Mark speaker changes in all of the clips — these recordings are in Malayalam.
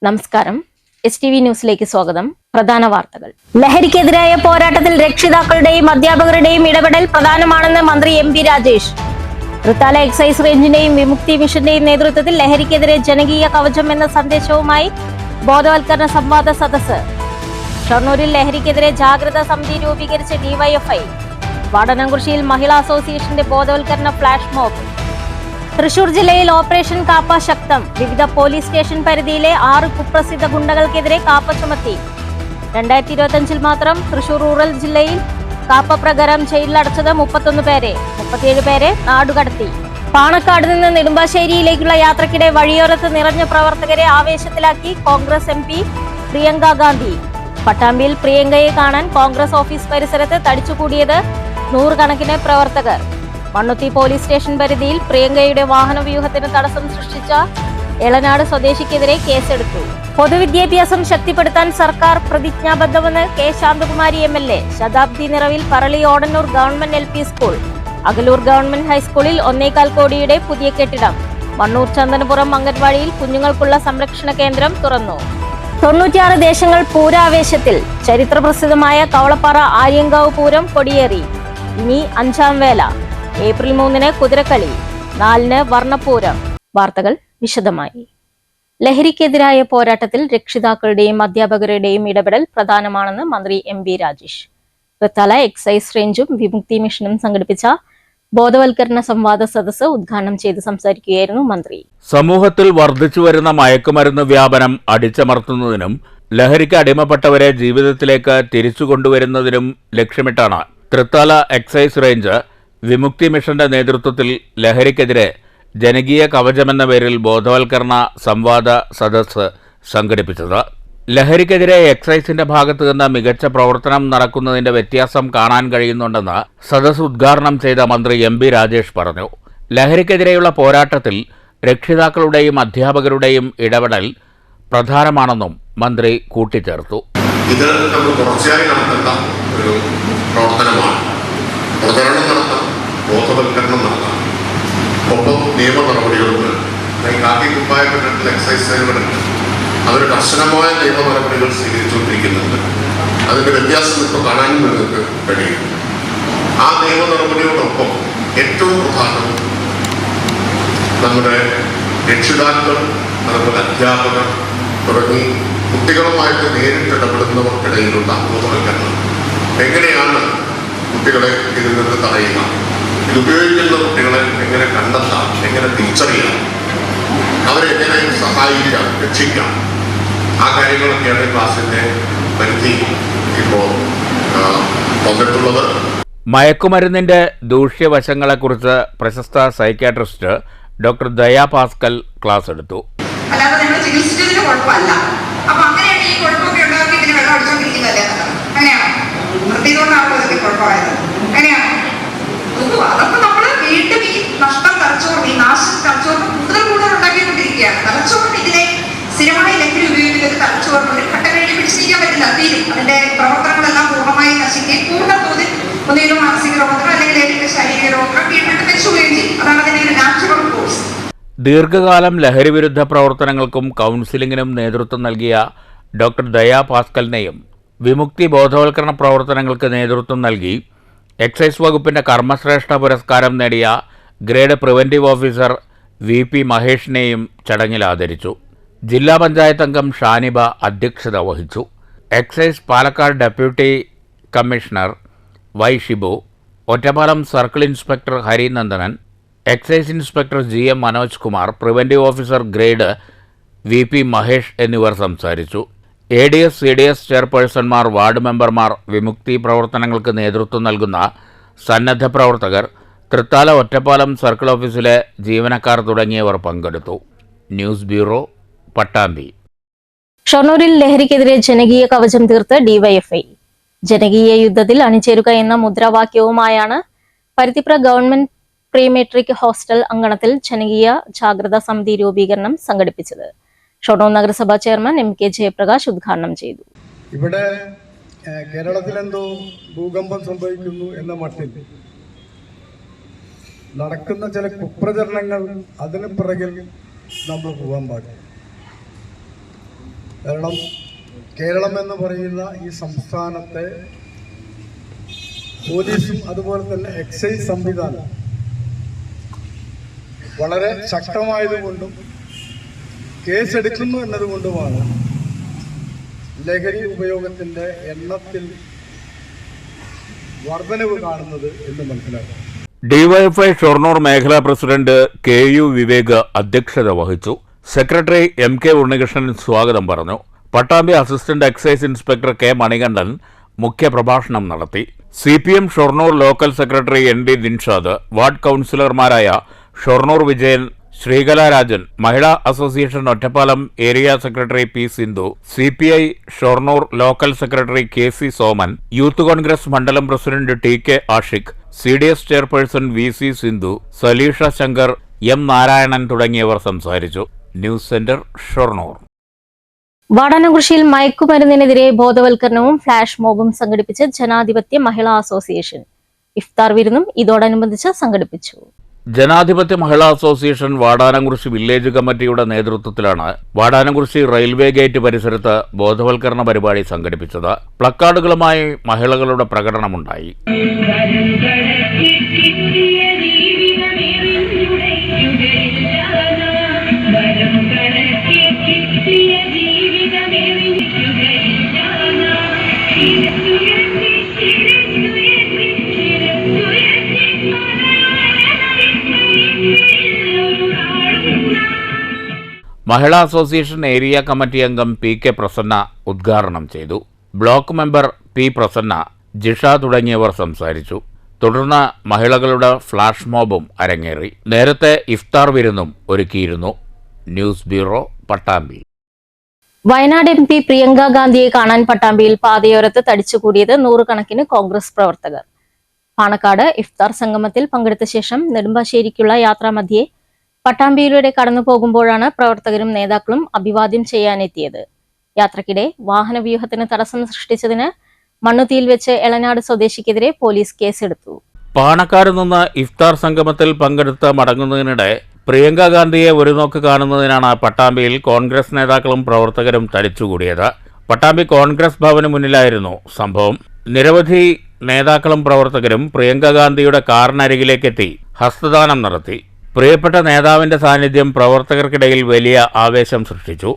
Speaker 1: നമസ്കാരം. STV ന്യൂസിലേക്ക് സ്വാഗതം. പ്രധാന വാർത്തകൾ. ലഹരിക്കെതിരായ പോരാട്ടത്തിൽ രക്ഷിതാക്കളുടെയും അധ്യാപകരുടെയും ഇടപെടൽ പ്രധാനമാണെന്ന് മന്ത്രി MP രാജേഷ്. തൃത്താല എക്സൈസ് റേഞ്ചിന്റെയും വിമുക്തി മിഷന്റെയും നേതൃത്വത്തിൽ ലഹരിക്കെതിരെ ജനകീയ കവചം എന്ന സന്ദേശവുമായി ബോധവൽക്കരണ സംവാദ സദസ്സ്. ഷൊർണൂരിൽ ലഹരിക്കെതിരെ ജാഗ്രതാ സമിതി രൂപീകരിച്ച DYFI. വാടനംകുറിശ്ശിയിൽ മഹിളാ അസോസിയേഷന്റെ ബോധവൽക്കരണ ഫ്ലാഷ് മോബ്. തൃശൂർ ജില്ലയിൽ ഓപ്പറേഷൻ കാപ്പ ശക്തം. വിവിധ പോലീസ് സ്റ്റേഷൻ പരിധിയിലെ 6 കുപ്രസിദ്ധ ഗുണ്ടകൾക്കെതിരെ കാപ്പ ചുമത്തി. 2025 മാത്രം തൃശൂർ റൂറൽ ജില്ലയിൽ കാപ്പ പ്രകാരം ജയിലിലടച്ചത് 31 പേരെ. 37 പേരെ നാടുകടത്തി. പാണക്കാട് നിന്ന് നെടുമ്പാശ്ശേരിയിലേക്കുള്ള യാത്രക്കിടെ വഴിയോരത്ത് നിറഞ്ഞ പ്രവർത്തകരെ ആവേശത്തിലാക്കി കോൺഗ്രസ് MP പ്രിയങ്ക ഗാന്ധി. പട്ടാമ്പിയിൽ പ്രിയങ്കയെ കാണാൻ കോൺഗ്രസ് ഓഫീസ് പരിസരത്ത് തടിച്ചുകൂടിയത് 100 കണക്കിന് പ്രവർത്തകർ. മണ്ണുത്തി പോലീസ് സ്റ്റേഷൻ പരിധിയിൽ പ്രിയങ്കയുടെ വാഹനവ്യൂഹത്തിന് തടസ്സം സൃഷ്ടിച്ച എളനാട് സ്വദേശിക്കെതിരെ കേസെടുത്തു. പൊതുവിദ്യാഭ്യാസം ശക്തിപ്പെടുത്താൻ സർക്കാർ പ്രതിജ്ഞാബദ്ധമെന്ന് K ശാന്തകുമാരി MLA. ശതാബ്ദി നിറവിൽ Parali Odannur government LP school. Akalur government ഹൈസ്കൂളിൽ 1.25 കോടിയുടെ പുതിയ കെട്ടിടം. മണ്ണൂർ ചന്ദനപുരം അംഗൻവാടിയിൽ കുഞ്ഞുങ്ങൾക്കുള്ള സംരക്ഷണ കേന്ദ്രം തുറന്നു. 96 ദേശങ്ങൾ പൂരാവേശത്തിൽ. ചരിത്രപ്രസിദ്ധമായ കവളപ്പാറ ആര്യങ്കാവ് പൂരം കൊടിയേറി. ഇനി 5ാം വേല. ഏപ്രിൽ 3-ന് കുതിരക്കളി, 4-ന് വർണ്ണപ്പൂരം. വാർത്തകൾ വിശദമായി. ലഹരിക്കെതിരായ പോരാട്ടത്തിൽ രക്ഷിതാക്കളുടെയും അധ്യാപകരുടെയും ഇടപെടൽ പ്രധാനമാണെന്ന് മന്ത്രി MP രാജേഷ്. തൃത്താല എക്സൈസ് റേഞ്ചും വിമുക്തി മിഷനും സംഘടിപ്പിച്ച ബോധവൽക്കരണ സംവാദ സദസ്സ് ഉദ്ഘാടനം ചെയ്ത് സംസാരിക്കുകയായിരുന്നു മന്ത്രി.
Speaker 2: സമൂഹത്തിൽ വർദ്ധിച്ചുവരുന്ന മയക്കുമരുന്ന് വ്യാപനം അടിച്ചമർത്തുന്നതിനും ലഹരിക്ക് അടിമപ്പെട്ടവരെ ജീവിതത്തിലേക്ക് തിരിച്ചു കൊണ്ടുവരുന്നതിനും ലക്ഷ്യമിട്ടാണ് തൃത്താല എക്സൈസ് റേഞ്ച് വിമുക്തി മിഷന്റെ നേതൃത്വത്തിൽ ലഹരിക്കെതിരെ ജനകീയ കവചമെന്ന പേരിൽ ബോധവൽക്കരണ സംവാദ സദസ്സ് സംഘടിപ്പിച്ചത്. ലഹരിക്കെതിരെ എക്സൈസിന്റെ ഭാഗത്തു നിന്ന് മികച്ച പ്രവർത്തനം നടക്കുന്നതിന്റെ വ്യത്യാസം കാണാൻ കഴിയുന്നുണ്ടെന്ന് സദസ്സ് ഉദ്ഘാടനം ചെയ്ത മന്ത്രി MP രാജേഷ് പറഞ്ഞു. ലഹരിക്കെതിരെയുള്ള പോരാട്ടത്തിൽ രക്ഷിതാക്കളുടെയും അധ്യാപകരുടെയും ഇടപെടൽ പ്രധാനമാണെന്നും മന്ത്രി കൂട്ടിച്ചേർത്തു.
Speaker 3: ഇത് നമ്മൾ തുടർച്ചയായി നടത്തേണ്ട ഒരു പ്രവർത്തനമാണ്. പ്രചരണം നടത്താം, ബോധവൽക്കരണം നടത്താം, ഒപ്പം നിയമ നടപടികളുണ്ട്. കാക്കി കുപ്പായ കണ്ടിട്ടുള്ള എക്സൈസ് സേനകളുണ്ട്. അവർ കർശനമായ നിയമ നടപടികൾ സ്വീകരിച്ചുകൊണ്ടിരിക്കുന്നുണ്ട്. അതിൻ്റെ വ്യത്യാസം ഇപ്പോൾ കാണാനും നിങ്ങൾക്ക് കഴിയും. ആ നിയമ നടപടിയോടൊപ്പം ഏറ്റവും പ്രധാനം നമ്മുടെ രക്ഷിതാക്കൾ, അതുപോലെ അധ്യാപകർ തുടങ്ങി കുട്ടികളുമായിട്ട് നേരിട്ട് ഇടപെടുന്നവർക്കിടയിലുള്ള ബോധവൽക്കരണം. എങ്ങനെയാണ് കുട്ടികളെ ഇതിൽ നിന്ന് തടയുക, ഇതുപയോഗിക്കുന്ന കുട്ടികളെ എങ്ങനെ കണ്ടെത്താം, എങ്ങനെ തിരിച്ചറിയാം, അവരെ എങ്ങനെ സഹായിക്കാം, രക്ഷിക്കാം, ആ കാര്യങ്ങളൊക്കെയാണ് ക്ലാസിന്റെ പരിധി ഇപ്പോൾ വന്നിട്ടുള്ളത്.
Speaker 2: മയക്കുമരുന്നിന്റെ ദൂഷ്യവശങ്ങളെക്കുറിച്ച് പ്രശസ്ത സൈക്യാട്രിസ്റ്റ് ഡോക്ടർ ദയാ പാസ്കൽ ക്ലാസ് എടുത്തു.
Speaker 4: അല്ലാതെ നമ്മൾ ചികിത്സിച്ചതിന് കുഴപ്പമല്ല. അപ്പൊ അങ്ങനെയാണ് ഈ കുഴപ്പമൊക്കെ ഉണ്ടാക്കി ഇതിന് വെള്ളം അടിച്ചോണ്ടിരിക്കുന്നതല്ലേ? അങ്ങനെയാണോ? നിർത്തിയതുകൊണ്ടാണല്ലോ ഇതൊക്കെ കുഴപ്പമായത്? അങ്ങനെയാണോ? അതൊക്കെ നമ്മള് വീണ്ടും ഈ നഷ്ടം തലച്ചോറിന്, ഈ നാശം തലച്ചോറിന് കൂടുതൽ ഉണ്ടാക്കിക്കൊണ്ടിരിക്കുകയാണ്. തലച്ചോറിന് ഇതിനെ സ്ഥിരമായി ലഹരി ഉപയോഗിക്കുന്നത് തലച്ചോറിന് ഒരു ഘട്ടം കഴിഞ്ഞ് പിടിച്ചിരിക്കാൻ പറ്റില്ല, തീരും. അതിന്റെ പ്രവർത്തനങ്ങളെല്ലാം പൂർണ്ണമായി നശിക്കുകയും പൂർണ്ണ തോതിൽ ഒന്നിലും മാനസിക രോഗത്തിനോ അല്ലെങ്കിൽ ഏതെങ്കിലും ശാരീരിക രോഗങ്ങൾ വീണ്ടും വെച്ചുകയും ചെയ്യും. അതാണ് അതിന്റെ ഒരു നാച്ചുറൽ കോഴ്സ്.
Speaker 2: ദീർഘകാലം ലഹരിവിരുദ്ധ പ്രവർത്തനങ്ങൾക്കും കൗൺസിലിംഗിനും നേതൃത്വം നൽകിയ ഡോക്ടർ ദയാ പാസ്കലിനെയും വിമുക്തി ബോധവൽക്കരണ പ്രവർത്തനങ്ങൾക്ക് നേതൃത്വം നൽകി എക്സൈസ് വകുപ്പിന്റെ കർമ്മശ്രേഷ്ഠ പുരസ്കാരം നേടിയ ഗ്രേഡ് പ്രിവന്റീവ് ഓഫീസർ VP മഹേഷിനെയും ചടങ്ങിൽ ആദരിച്ചു. ജില്ലാ പഞ്ചായത്ത് അംഗം ഷാനിബ അധ്യക്ഷത വഹിച്ചു. Excise Palakkad deputy commissioner Y Shibu, Ottapalam circle inspector Harinandanan, excise inspector GM Manoj Kumar, preventive officer grade VP Mahesh എന്നിവർ സംസാരിച്ചു. ADS CDS ചെയർപേഴ്സൺമാർ, വാർഡ് മെമ്പർമാർ, വിമുക്തി പ്രവർത്തനങ്ങൾക്ക് നേതൃത്വം നൽകുന്ന സന്നദ്ധ പ്രവർത്തകർ, തൃത്താല ഒറ്റപ്പാലം സർക്കിൾ ഓഫീസിലെ ജീവനക്കാർ തുടങ്ങിയവർ പങ്കെടുത്തു. News bureau, Pattambi.
Speaker 1: ഷൊർണൂരിൽ ലഹരിക്കെതിരെ ജനകീയ കവചം തീർത്ത് DYFI. ജനകീയ യുദ്ധത്തിൽ അണിചേരുക എന്ന മുദ്രാവാക്യവുമായാണ് Paruthipra government pre matric hostel അങ്കണത്തിൽ ജനകീയ ജാഗ്രതാ സമിതി രൂപീകരണം സംഘടിപ്പിച്ചത്. ഷൊർണൂർ നഗരസഭാ ചെയർമാൻ MK ജയപ്രകാശ് ഉദ്ഘാടനം ചെയ്തു.
Speaker 5: ഇവിടെ കേരളത്തിലെന്തോ ഭൂകമ്പം സംഭവിക്കുന്നു എന്ന മട്ടിൽ നടക്കുന്ന ചില കുപ്രചരണങ്ങൾ, അതിന് പിറകിൽ നമ്മൾ പോകാൻ പാടില്ല. കാരണം കേരളം എന്ന് പറയുന്ന ഈ സംസ്ഥാനത്തെ പോലീസും അതുപോലെ തന്നെ എക്സൈസ് സംവിധാനം വളരെ ശക്തമായതുകൊണ്ടും കേസെടുക്കുന്നു എന്നതുകൊണ്ടുമാണ് ലഹരി ഉപയോഗത്തിൻ്റെ എണ്ണത്തിൽ വർധനവ് കാണുന്നത് എന്ന് മനസ്സിലാക്കാം.
Speaker 2: ഡിവൈഎഫ്ഐ ഷൊർണൂർ മേഖലാ പ്രസിഡന്റ് KU വിവേക് അധ്യക്ഷത വഹിച്ചു. സെക്രട്ടറി MK ഉണ്ണികൃഷ്ണൻ സ്വാഗതം പറഞ്ഞു. Pattambi assistant excise inspector K Manikandan മുഖ്യപ്രഭാഷണം നടത്തി. CPM Shoranur local secretary ND Dinshad, ward കൗൺസിലർമാരായ Shoranur Vijayan, Sreekalarajan, Mahila association Ottapalam area secretary P Sindhu, CPI Shoranur local secretary KC Soman, youth Congress മണ്ഡലം president TK Ashiq, CDS chairperson VC Sindhu, Salisha Shankar, M Narayanan തുടങ്ങിയവർ സംസാരിച്ചു. News centre Shoranur.
Speaker 1: വാടാനംകുറിശ്ശിയിൽ മയക്കുമരുന്നിനെതിരെ ബോധവൽക്കരണവും ഫ്ലാഷ് മോബും സംഘടിപ്പിച്ച് ജനാധിപത്യ മഹിളാ അസോസിയേഷൻ. ഇഫ്താർ വിരുന്നും ഇതോടനുബന്ധിച്ച് സംഘടിപ്പിച്ചു.
Speaker 2: ജനാധിപത്യ മഹിളാ അസോസിയേഷൻ വാടാനംകുറിശ്ശി വില്ലേജ് കമ്മിറ്റിയുടെ നേതൃത്വത്തിലാണ് വാടാനംകുറിശ്ശി റെയിൽവേ ഗേറ്റ് പരിസരത്ത് ബോധവൽക്കരണ പരിപാടി സംഘടിപ്പിച്ചത്. പ്ലക്കാർഡുകളുമായി മഹിളകളുടെ പ്രകടനമുണ്ടായി. മഹിളാ അസോസിയേഷൻ ഏരിയ കമ്മിറ്റി അംഗം PK പ്രസന്ന ഉദ്ഘാടനം ചെയ്തു. Block member P Prasanna, Jisha തുടങ്ങിയവർ സംസാരിച്ചു. തുടർന്ന് മഹിളകളുടെ ഫ്ലാഷ് മോബും അരങ്ങേറി. നേരത്തെ ഇഫ്താർ വിരുന്നും ഒരുക്കിയിരുന്നു. News bureau, Pattambi.
Speaker 1: Wayanad MP Priyanka ഗാന്ധിയെ കാണാൻ പട്ടാമ്പിയിൽ പാതയോരത്ത് തടിച്ചുകൂടിയത് നൂറുകണക്കിന് കോൺഗ്രസ് പ്രവർത്തകർ. പാണക്കാട് ഇഫ്താർ സംഗമത്തിൽ പങ്കെടുത്ത ശേഷം നെടുമ്പാശ്ശേരിക്കുള്ള യാത്രാമധ്യേ പട്ടാമ്പിയിലൂടെ കടന്നു പോകുമ്പോഴാണ് പ്രവർത്തകരും നേതാക്കളും അഭിവാദ്യം ചെയ്യാനെത്തിയത്. യാത്രക്കിടെ വാഹനവ്യൂഹത്തിന് തടസ്സം സൃഷ്ടിച്ചതിന് മണ്ണുത്തിയിൽ വെച്ച് എളനാട് സ്വദേശിക്കെതിരെ പോലീസ് കേസെടുത്തു.
Speaker 2: പാണക്കാട് നിന്ന് ഇഫ്താർ സംഗമത്തിൽ പങ്കെടുത്ത് മടങ്ങുന്നതിനിടെ പ്രിയങ്ക ഗാന്ധിയെ ഒരു നോക്ക് കാണുന്നതിനാണ് പട്ടാമ്പിയിൽ കോൺഗ്രസ് നേതാക്കളും പ്രവർത്തകരും തടിച്ചുകൂടിയത്. പട്ടാമ്പി കോൺഗ്രസ് ഭവന് മുന്നിലായിരുന്നു സംഭവം. നിരവധി നേതാക്കളും പ്രവർത്തകരും പ്രിയങ്ക ഗാന്ധിയുടെ കാറിനരികിലേക്കെത്തി ഹസ്തദാനം നടത്തി. പ്രിയപ്പെട്ട നേതാവിന്റെ സാന്നിധ്യം പ്രവർത്തകർക്കിടയിൽ വലിയ ആവേശം സൃഷ്ടിച്ചു.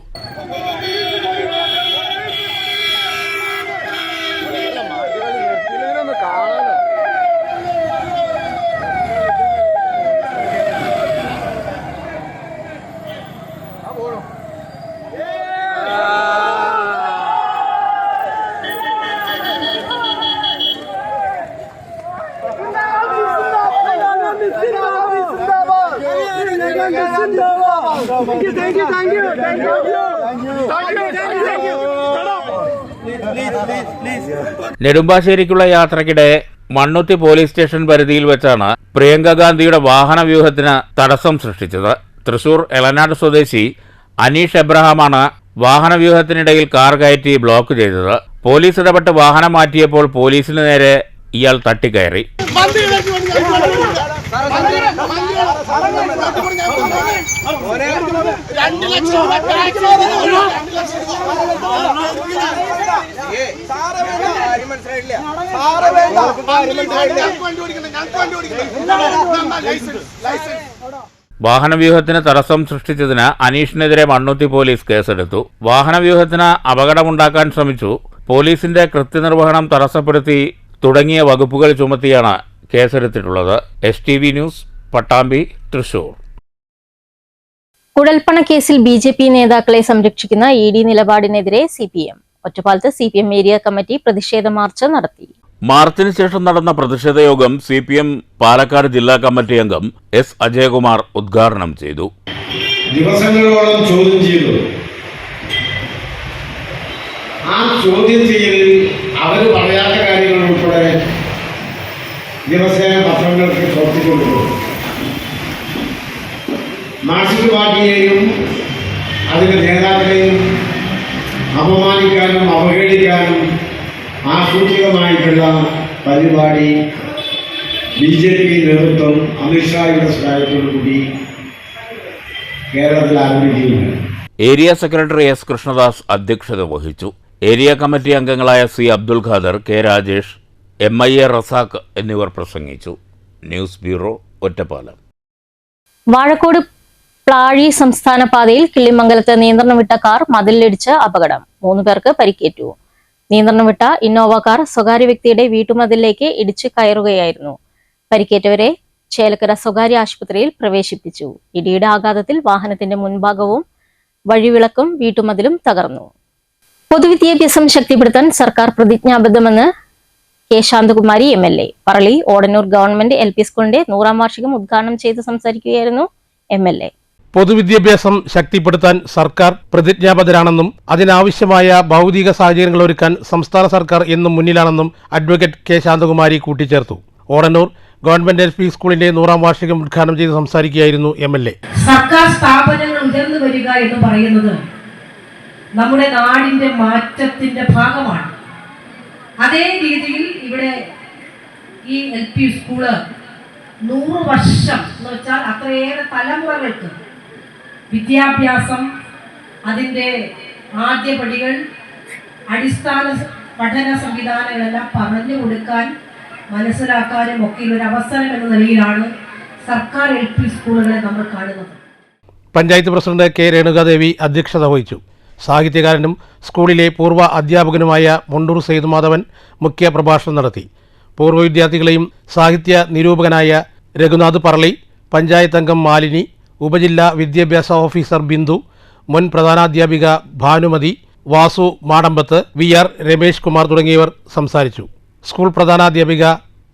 Speaker 2: നെടുമ്പാശ്ശേരിക്കുള്ള യാത്രക്കിടെ മണ്ണുത്തി പോലീസ് സ്റ്റേഷൻ പരിധിയിൽ വെച്ചാണ് പ്രിയങ്ക ഗാന്ധിയുടെ വാഹനവ്യൂഹത്തിന് തടസ്സം സൃഷ്ടിച്ചത്. തൃശൂർ എളനാട് സ്വദേശി അനീഷ് എബ്രഹാമാണ് വാഹനവ്യൂഹത്തിനിടയിൽ കാർ കയറ്റി ബ്ലോക്ക് ചെയ്തത്. പോലീസ് ഇടപെട്ട് വാഹനം മാറ്റിയപ്പോൾ പോലീസിന് നേരെ ഇയാൾ തട്ടിക്കയറി. വാഹനവ്യൂഹത്തിന് തടസ്സം സൃഷ്ടിച്ചതിന് അനീഷിനെതിരെ മണ്ണുത്തി പോലീസ് കേസെടുത്തു. വാഹനവ്യൂഹത്തിന് അപകടമുണ്ടാക്കാൻ ശ്രമിച്ചു, പോലീസിന്റെ കൃത്യനിർവഹണം തടസ്സപ്പെടുത്തി തുടങ്ങിയ വകുപ്പുകൾ ചുമത്തിയാണ് കേസെടുത്തിട്ടുള്ളത്. STV news, Pattambi, Thrissur.
Speaker 1: കുഴൽപ്പണ കേസിൽ BJP നേതാക്കളെ സംരക്ഷിക്കുന്ന ED നിലപാടിനെതിരെ CPM. ഒറ്റപ്പാലത്ത് CPM ഏരിയ കമ്മിറ്റി പ്രതിഷേധ മാർച്ച് നടത്തി.
Speaker 2: മാർച്ചിന് ശേഷം നടന്ന പ്രതിഷേധ യോഗം CPM പാലക്കാട് ജില്ലാ കമ്മിറ്റി അംഗം S അജയകുമാർ ഉദ്ഘാടനം ചെയ്തു.
Speaker 6: ദിവസങ്ങളോളം ചോദ്യം ചെയ്തു. ആ ചോദ്യം ചെയ്യലിൽ അവർ പറയാത്ത കാര്യങ്ങൾ ഉൾപ്പെടെ ദിവസേന പത്രങ്ങൾക്ക് ചോർത്തിക്കൊണ്ടുപോകും. മാർക്സിസ്റ്റ് പാർട്ടിയെയും അതിൻ്റെ നേതാക്കളെയും അപമാനിക്കാനും അവഹേളിക്കാനും ആസൂത്രിതമായിട്ടുള്ള പരിപാടി BJP നേതൃത്വം അമിത്ഷായുടെ സഹായത്തോടുകൂടി കേരളത്തിൽ ആരംഭിക്കുകയാണ്.
Speaker 2: ഏരിയ സെക്രട്ടറി എസ് കൃഷ്ണദാസ് അധ്യക്ഷത വഹിച്ചു. ഏരിയ കമ്മിറ്റി അംഗങ്ങളായ C Abdul Khader, K Rajesh, MIA Razak എന്നിവർ പ്രസംഗിച്ചു. News bureau, Ottapalam.
Speaker 1: വാഴക്കോട് പ്ലാഴി സംസ്ഥാന പാതയിൽ കിള്ളിമംഗലത്ത് നിയന്ത്രണം വിട്ട കാർ മതിലിടിച്ച് അപകടം. 3 പേർക്ക് പരിക്കേറ്റു. നിയന്ത്രണം വിട്ട ഇന്നോവ കാർ സ്വകാര്യ വ്യക്തിയുടെ വീട്ടുമതിലിലേക്ക് ഇടിച്ച് കയറുകയായിരുന്നു. പരിക്കേറ്റവരെ ചേലക്കര സ്വകാര്യ ആശുപത്രിയിൽ പ്രവേശിപ്പിച്ചു. ഇടിയുടെ ആഘാതത്തിൽ വാഹനത്തിന്റെ മുൻഭാഗവും വഴിവിളക്കും വീട്ടുമതിലും തകർന്നു. പൊതുവിദ്യാഭ്യാസം ശക്തിപ്പെടുത്താൻ സർക്കാർ പ്രതിജ്ഞാബദ്ധമെന്ന് K Shanthakumari MLA. Parali Odannur government LP സ്കൂളിന്റെ 100ാം വാർഷികം ഉദ്ഘാടനം ചെയ്ത് സംസാരിക്കുകയായിരുന്നു MLA.
Speaker 7: പൊതുവിദ്യാഭ്യാസം ശക്തിപ്പെടുത്താൻ സർക്കാർ പ്രതിജ്ഞാബദ്ധരാണെന്നും അതിനാവശ്യമായ ഭൗതിക സാഹചര്യങ്ങൾ ഒരുക്കാൻ സംസ്ഥാന സർക്കാർ എന്നും മുന്നിലാണെന്നും അഡ്വക്കേറ്റ് കെ ശാന്തകുമാരി കൂട്ടിച്ചേർത്തു. ഓടന്നൂർ ഗവൺമെന്റ് LP സ്കൂളിന്റെ 100ാം വാർഷികം ഉദ്ഘാടനം ചെയ്ത് സംസാരിക്കുകയായിരുന്നു MLA.
Speaker 8: സർക്കാർ സ്ഥാപനങ്ങൾ ഉയർന്നു വരിക എന്ന് പറയുന്നത് നമ്മുടെ നാടിന്റെ മാറ്റത്തിന്റെ ഭാഗമാണ്. അതേ രീതിയിൽ ഇവിടെ ഈ LP സ്കൂള് 100 വർഷം എന്ന് വെച്ചാൽ അത്രയേറെ തലമുറകൾക്ക് വിദ്യാഭ്യാസം, അതിൻ്റെ ആദ്യപടികൾ, അടിസ്ഥാന പഠന സംവിധാനങ്ങളെല്ലാം പറഞ്ഞു കൊടുക്കാൻ, മനസ്സിലാക്കാനും ഒക്കെ ഒരു അവസരം എന്ന നിലയിലാണ് സർക്കാർ LP സ്കൂളുകളെ നമ്മൾ കാണുന്നത്.
Speaker 7: പഞ്ചായത്ത് പ്രസിഡന്റ് കെ രേണുകാദേവി അധ്യക്ഷത വഹിച്ചു. സാഹിത്യകാരനും സ്കൂളിലെ പൂർവ്വ അധ്യാപകനുമായ മുണ്ടൂർ സേതുമാധവൻ മുഖ്യ പ്രഭാഷണം നടത്തി. പൂർവ്വ വിദ്യാർത്ഥികളെയും സാഹിത്യ നിരൂപകനായ രഘുനാഥ് പറളി, പഞ്ചായത്ത് അംഗം മാലിനി, ഉപജില്ലാ വിദ്യാഭ്യാസ ഓഫീസർ ബിന്ദു, മുൻ പ്രധാനാധ്യാപിക ഭാനുമതി, വാസു മാടമ്പത്ത്, VR രമേഷ് കുമാർ തുടങ്ങിയവർ സംസാരിച്ചു. സ്കൂൾ പ്രധാനാധ്യാപിക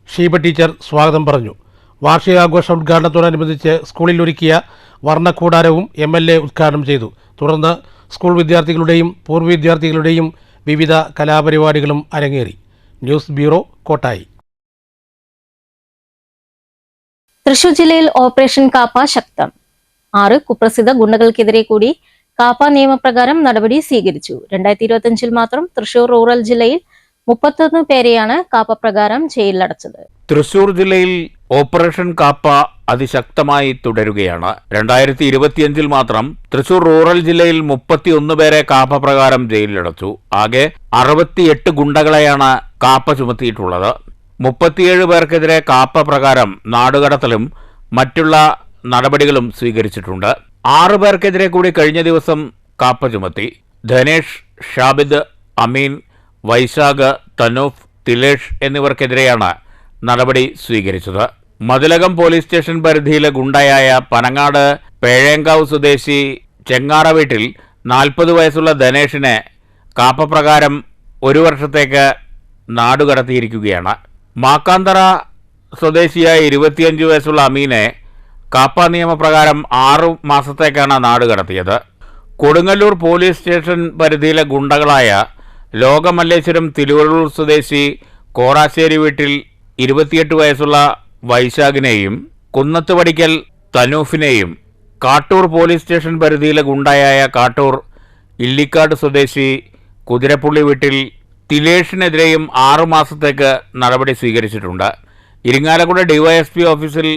Speaker 7: ഷീബ ടീച്ചർ സ്വാഗതം പറഞ്ഞു. വാർഷികാഘോഷ ഉദ്ഘാടനത്തോടനുബന്ധിച്ച് സ്കൂളിൽ ഒരുക്കിയ വർണ്ണക്കൂടാരവും MLA ഉദ്ഘാടനം ചെയ്തു. തുടർന്ന് സ്കൂൾ വിദ്യാർത്ഥികളുടെയും പൂർവ്വ വിദ്യാർത്ഥികളുടെയും വിവിധ കലാപരിപാടികളും അരങ്ങേറി. News bureau, Kottayi.
Speaker 1: തൃശൂർ ജില്ലയിൽ ഓപ്പറേഷൻ കാപ്പ ശക്തം. 6 കുപ്രസിദ്ധ ഗുണ്ടകൾക്കെതിരെ കൂടി കാപ്പ നിയമപ്രകാരം നടപടി സ്വീകരിച്ചു. 2025 മാത്രം തൃശൂർ റൂറൽ ജില്ലയിൽ 31 പേരെയാണ് കാപ്പ പ്രകാരം ജയിലിലടച്ചത്.
Speaker 2: തൃശൂർ ജില്ലയിൽ ഓപ്പറേഷൻ കാപ്പ അതിശക്തമായി തുടരുകയാണ്. 2025 മാത്രം തൃശൂർ റൂറൽ ജില്ലയിൽ 31 പേരെ കാപ്പ പ്രകാരം ജയിലിലടച്ചു. ആകെ 68 ഗുണ്ടകളെയാണ് കാപ്പ ചുമത്തിയിട്ടുള്ളത്. 37 പേർക്കെതിരെ കാപ്പ പ്രകാരം നാടുകടത്തലും മറ്റുള്ള നടപടികളും സ്വീകരിച്ചിട്ടുണ്ട്. 6 പേർക്കെതിരെ കൂടി കഴിഞ്ഞ ദിവസം കാപ്പ ചുമത്തി. ധനേഷ്, ഷാബിദ്, അമീൻ, വൈശാഖ്, തനൂഫ്, തിലേഷ് എന്നിവർക്കെതിരെയാണ് നടപടി സ്വീകരിച്ചത്. മതിലകം പോലീസ് സ്റ്റേഷൻ പരിധിയിലെ ഗുണ്ടയായ പനങ്ങാട് പേഴേങ്കാവ് സ്വദേശി ചെങ്ങാറ വീട്ടിൽ 40 വയസ്സുള്ള ധനേഷിനെ കാപ്പ പ്രകാരം 1 വർഷത്തേക്ക് നാടുകടത്തിയിരിക്കുകയാണ്. മാക്കാന്തറ സ്വദേശിയായ 25 വയസ്സുള്ള അമീനെ കാപ്പ നിയമപ്രകാരം 6 മാസത്തേക്കാണ് നാടുകടത്തിയത്. കൊടുങ്ങല്ലൂർ പോലീസ് സ്റ്റേഷൻ പരിധിയിലെ ഗുണ്ടകളായ ലോകമല്ലേശ്വരം തിരുവള്ളൂർ സ്വദേശി കോറാശ്ശേരി വീട്ടിൽ 28 വയസ്സുള്ള വൈശാഖിനെയും കുന്നത്ത് പടിക്കൽ തനൂഫിനെയും കാട്ടൂർ പോലീസ് സ്റ്റേഷൻ പരിധിയിലെ ഗുണ്ടയായ കാട്ടൂർ ഇല്ലിക്കാട് സ്വദേശി കുതിരപ്പുള്ളി വീട്ടിൽ തിലേഷിനെതിരെയും 6 മാസത്തേക്ക് നടപടി സ്വീകരിച്ചിട്ടുണ്ട്. ഇരിങ്ങാലക്കുട DYSP ഓഫീസിൽ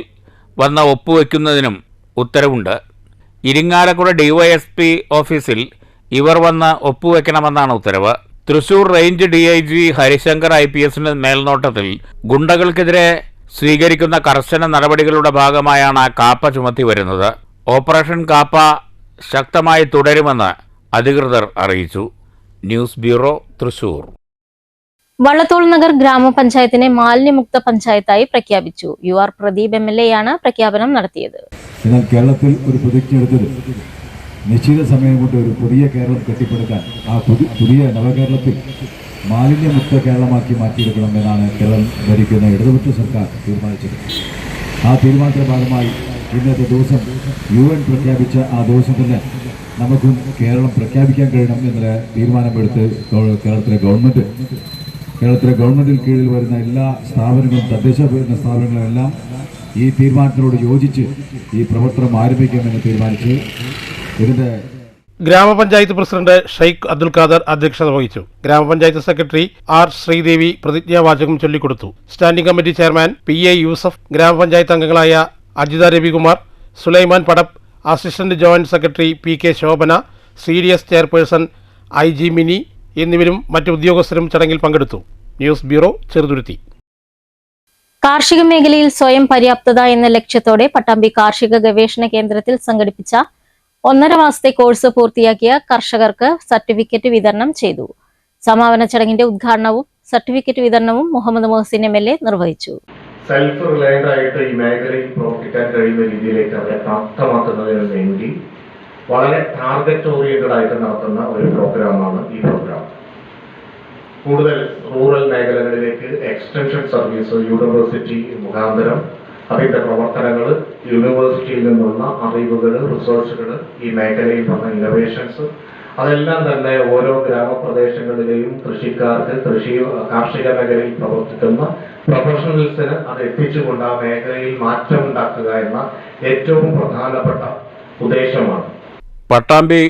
Speaker 2: വന്ന ഒപ്പുവെക്കുന്നതിനും ഉത്തരവുണ്ട്. ഇരിങ്ങാലക്കുട DYSP ഓഫീസിൽ ഇവർ വന്ന് ഒപ്പുവെക്കണമെന്നാണ് ഉത്തരവ്. Thrissur range DIG Harishankar IPS മേൽനോട്ടത്തിൽ ഗുണ്ടകൾക്കെതിരെ സ്വീകരിക്കുന്ന കർശന നടപടികളുടെ ഭാഗമായാണ് കാപ്പ ചുമത്തി വരുന്നത്. ഓപ്പറേഷൻ കാപ്പ ശക്തമായി തുടരുമെന്ന് അധികൃതർ അറിയിച്ചു. News bureau, Thrissur.
Speaker 1: വള്ളത്തോൾ നഗർ ഗ്രാമപഞ്ചായത്തിനെ മാലിന്യമുക്ത പഞ്ചായത്തായി പ്രഖ്യാപിച്ചു. UR പ്രദീപ് MLA ആണ് പ്രഖ്യാപനം നടത്തിയത്.
Speaker 9: എന്നാൽ കേരളത്തിൽ ഒരു പ്രതിജ്ഞ എടുത്തത് നിശ്ചിത സമയം കൊണ്ട് ഒരു പുതിയ കേരളം കെട്ടിപ്പടുക്കാൻ, ആ പുതിയ നവകേരളത്തിൽ മാലിന്യമുക്ത കേരളമാക്കി മാറ്റിയെടുക്കണം എന്നാണ് കേരളം ഭരിക്കുന്ന ഇടതുപക്ഷ സർക്കാർ തീരുമാനിച്ചത്. ആ തീരുമാനത്തിന്റെ ഭാഗമായി ഇന്നത്തെ ദിവസം UN പ്രഖ്യാപിച്ച ആ ദിവസം തന്നെ നമുക്കും കേരളം പ്രഖ്യാപിക്കാൻ കഴിയണം എന്നുള്ള തീരുമാനമെടുത്ത് കേരളത്തിലെ ഗവൺമെന്റിൽ കീഴിൽ വരുന്ന എല്ലാ സ്ഥാപനങ്ങളും, തദ്ദേശ ഭരണ സ്ഥാപനങ്ങളെല്ലാം ഈ തീരുമാനത്തിനോട് യോജിച്ച് ഈ പ്രവർത്തനം ആരംഭിക്കാമെന്ന് തീരുമാനിച്ചു. ഇതിന്റെ
Speaker 7: ഗ്രാമപഞ്ചായത്ത് പ്രസിഡന്റ് ഷെയ്ഖ് അബ്ദുൽ ഖാദർ അധ്യക്ഷത വഹിച്ചു. ഗ്രാമപഞ്ചായത്ത് സെക്രട്ടറി R ശ്രീദേവി പ്രതിജ്ഞാവാചകം ചൊല്ലിക്കൊടുത്തു. Standing committee chairman PA Yusuf, ഗ്രാമപഞ്ചായത്ത് അംഗങ്ങളായ Ajitha Ravikumar, Sulaiman Padappu, assistant joint secretary PK Shobhana, CDS chairperson IG Mini എന്നിവരും മറ്റു ഉദ്യോഗസ്ഥരും ചടങ്ങിൽ പങ്കെടുത്തു. News bureau, Cheruthuruthy.
Speaker 1: കാർഷിക മേഖലയിൽ സ്വയം പര്യാപ്തത എന്ന ലക്ഷ്യത്തോടെ പട്ടാമ്പി കാർഷിക ഗവേഷണ കേന്ദ്രത്തിൽ സംഘടിപ്പിച്ച 1.5 മാസത്തെ കോഴ്സ് പൂർത്തിയാക്കിയ കർഷകർക്ക് സർട്ടിഫിക്കറ്റ് വിതരണം ചെയ്തു. സമാപന ചടങ്ങിന്റെ ഉദ്ഘാടനവും സർട്ടിഫിക്കറ്റ് വിതരണവും മുഹമ്മദ് മുഹസിൻ MLA നിർവഹിച്ചു.
Speaker 6: സെൽഫ് റിലയൻഡ് ആയിട്ട് ഈ മേഖലയിൽ പ്രവർത്തിക്കാൻ കഴിയുന്ന രീതിയിലേക്ക് അവരെ പ്രാപ്തമാക്കുന്നതിന് വേണ്ടി വളരെ ടാർഗറ്റ് ഓറിയന്റഡ് ആയിട്ട് നടത്തുന്ന ഒരു പ്രോഗ്രാമാണ് ഈ പ്രോഗ്രാം. കൂടുതൽ റൂറൽ മേഖലകളിലേക്ക് എക്സ്റ്റൻഷൻ സർവീസ് യൂണിവേഴ്സിറ്റി മുഖാന്തരം അതിന്റെ പ്രവർത്തനങ്ങൾ, യൂണിവേഴ്സിറ്റിയിൽ നിന്നുള്ള അറിവുകൾ, റിസോഴ്സുകൾ, ഈ മേഖലയിൽ വന്ന ഇന്നോവേഷൻസ്, അതെല്ലാം തന്നെ ഓരോ ഗ്രാമപ്രദേശങ്ങളിലെയും കൃഷിക്കാർക്ക്, കാർഷിക മേഖലയിൽ പ്രവർത്തിക്കുന്ന പ്രൊഫഷണൽസിന് അത് എത്തിച്ചുകൊണ്ട് ആ മേഖലയിൽ മാറ്റമുണ്ടാക്കുക എന്ന ഏറ്റവും പ്രധാനപ്പെട്ട ഉദ്ദേശമാണ്.
Speaker 2: പട്ടാമ്പി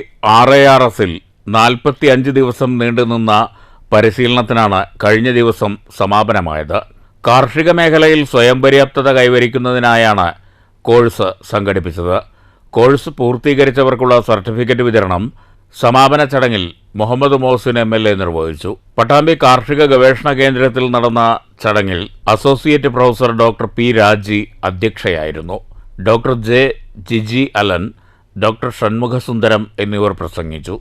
Speaker 2: RARSൽ 45 ദിവസം നീണ്ടുനിന്ന പരിശീലനത്തിനാണ് കഴിഞ്ഞ ദിവസം സമാപനമായത്. കാർഷിക മേഖലയിൽ സ്വയം പര്യാപ്തത കൈവരിക്കുന്നതിനായാണ് കോഴ്സ് സംഘടിപ്പിച്ചത്. കോഴ്സ് പൂർത്തീകരിച്ചവർക്കുള്ള സർട്ടിഫിക്കറ്റ് വിതരണം സമാപന ചടങ്ങിൽ മുഹമ്മദ് മുഹസിൻ MLA നിർവഹിച്ചു. പട്ടാമ്പി കാർഷിക ഗവേഷണ കേന്ദ്രത്തിൽ നടന്ന ചടങ്ങിൽ associate professor doctor P. Raji അധ്യക്ഷയായിരുന്നു. Doctor J. Jiji Alan, doctor Shanmughasundaram എന്നിവർ പ്രസംഗിച്ചു.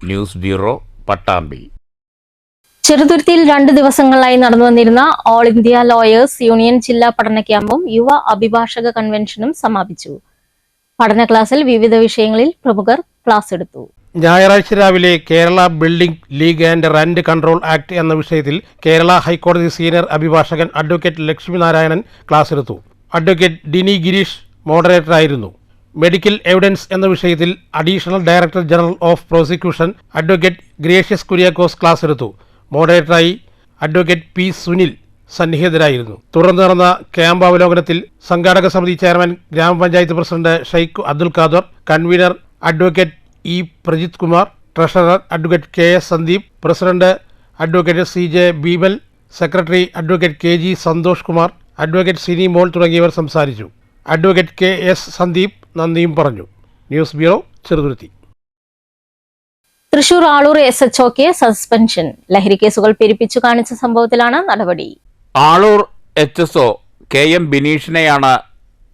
Speaker 2: News bureau, Pattambi.
Speaker 1: ചെറുതുരുത്തിയിൽ 2 ദിവസങ്ങളായി നടന്നുവന്നിരുന്ന ഓൾ ഇന്ത്യ ലോയേഴ്സ് യൂണിയൻ ജില്ലാ പഠന ക്യാമ്പും യുവ അഭിഭാഷക കൺവെൻഷനും സമാപിച്ചു. പഠന ക്ലാസ്സിൽ വിവിധ വിഷയങ്ങളിൽ പ്രമുഖർ ക്ലാസ് എടുത്തു.
Speaker 7: ഞായറാഴ്ച രാവിലെ Kerala building lease and rent control act എന്ന വിഷയത്തിൽ കേരള ഹൈക്കോടതി സീനിയർ അഭിഭാഷകൻ അഡ്വക്കേറ്റ് ലക്ഷ്മിനാരായണൻ ക്ലാസ് എടുത്തു. അഡ്വക്കേറ്റ് ഡിനി ഗിരീഷ് മോഡറേറ്ററായിരുന്നു. മെഡിക്കൽ എവിഡൻസ് എന്ന വിഷയത്തിൽ additional director general of prosecution advocate Gracious Kuriakose class എടുത്തു. മോഡറേറ്ററായി അഡ്വക്കേറ്റ് P. സുനിൽ സന്നിഹിതരായിരുന്നു. തുടർന്ന് നടന്ന ക്യാമ്പ് അവലോകനത്തിൽ സംഘാടക സമിതി ചെയർമാൻ ഗ്രാമപഞ്ചായത്ത് president Sheikh Abdul Khader, convener advocate E. Prajith Kumar, treasurer advocate KS Sandeep, president advocate CJ Beebal, secretary advocate KG Santhosh Kumar, advocate Sini Mol തുടങ്ങിയവർ സംസാരിച്ചു. അഡ്വക്കേറ്റ് KS സന്ദീപ് നന്ദിയും പറഞ്ഞു. News bureau, Cheruthuruthy.
Speaker 1: തൃശൂർ ആളൂർ SHOക്ക് സസ്പെൻഷൻ. ലഹരി കേസുകൾ പെരുപ്പിച്ചു കാണിച്ച സംഭവത്തിലാണ് നടപടി.
Speaker 2: ആളൂർ HSO KM ബിനീഷിനെയാണ്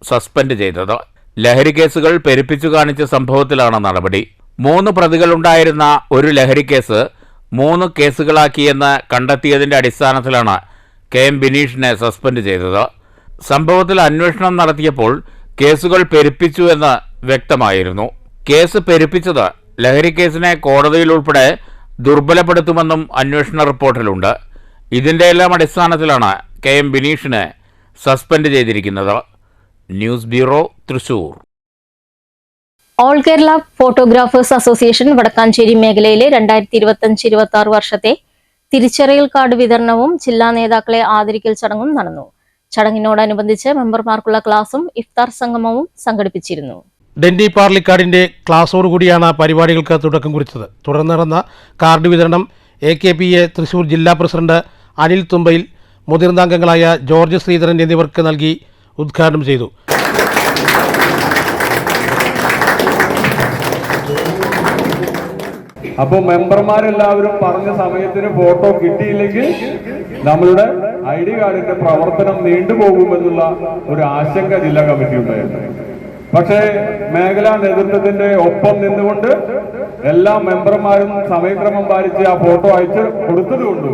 Speaker 2: സസ്പെൻഡ് ചെയ്തത്. ലഹരി കേസുകൾ പെരുപ്പിച്ചു കാണിച്ച സംഭവത്തിലാണ് നടപടി. 3 പ്രതികളുണ്ടായിരുന്ന ഒരു ലഹരി കേസ് 3 കേസുകളാക്കിയെന്ന് കണ്ടെത്തിയതിന്റെ അടിസ്ഥാനത്തിലാണ് KM ബിനീഷിനെ സസ്പെൻഡ് ചെയ്തത്. സംഭവത്തിൽ അന്വേഷണം നടത്തിയപ്പോൾ കേസുകൾ പെരുപ്പിച്ചു എന്ന് വ്യക്തമായിരുന്നു. കേസ് പെരുപ്പിച്ചത് ലഹരി കേസിനെ കോടതിയിൽ ഉൾപ്പെടെ ദുർബലപ്പെടുത്തുമെന്നും അന്വേഷണ റിപ്പോർട്ടിലുണ്ട്. ഇതിന്റെ എല്ലാം അടിസ്ഥാനത്തിലാണ് KM ബിനീഷിനെ സസ്പെൻഡ് ചെയ്തിരിക്കുന്നത്. News bureau, Thrissur.
Speaker 1: All Kerala photographers association Vadakkanchery മേഖലയിലെ 2025-26 വർഷത്തെ തിരിച്ചറിയൽ കാർഡ് വിതരണവും ജില്ലാ നേതാക്കളെ ആദരിക്കൽ ചടങ്ങും നടന്നു. ചടങ്ങിനോടനുബന്ധിച്ച് മെമ്പർമാർക്കുള്ള ക്ലാസും ഇഫ്താർ സംഗമവും സംഘടിപ്പിച്ചിരുന്നു.
Speaker 7: ഡെന്നി പാർലിക്കാടിന്റെ ക്ലാസോടുകൂടിയാണ് പരിപാടികൾക്ക് തുടക്കം കുറിച്ചത്. തുടർന്ന് നടന്ന കാർഡ് വിതരണം AKPA തൃശൂർ ജില്ലാ പ്രസിഡന്റ് അനിൽ തുമ്പയിൽ, മുതിർന്ന അംഗങ്ങളായ ജോർജ് ശ്രീധരൻ എന്നിവർക്ക് നൽകി ഉദ്ഘാടനം ചെയ്തു.
Speaker 9: അപ്പോൾ മെമ്പർമാരെല്ലാവരും പറഞ്ഞ സമയത്തിന് ഫോട്ടോ കിട്ടിയില്ലെങ്കിൽ നമ്മളുടെ ID കാർഡിന്റെ പ്രവർത്തനം നീണ്ടുപോകുമെന്നുള്ള ഒരു ആശങ്ക ജില്ലാ കമ്മിറ്റി ഉണ്ടായിരുന്നു. പക്ഷേ മേഖലാ നേതൃത്വത്തിന്റെ ഒപ്പം നിന്നുകൊണ്ട് എല്ലാ മെമ്പർമാരും സമയക്രമം പാലിച്ച് ആ ഫോട്ടോ അയച്ച് കൊടുത്തതുകൊണ്ട്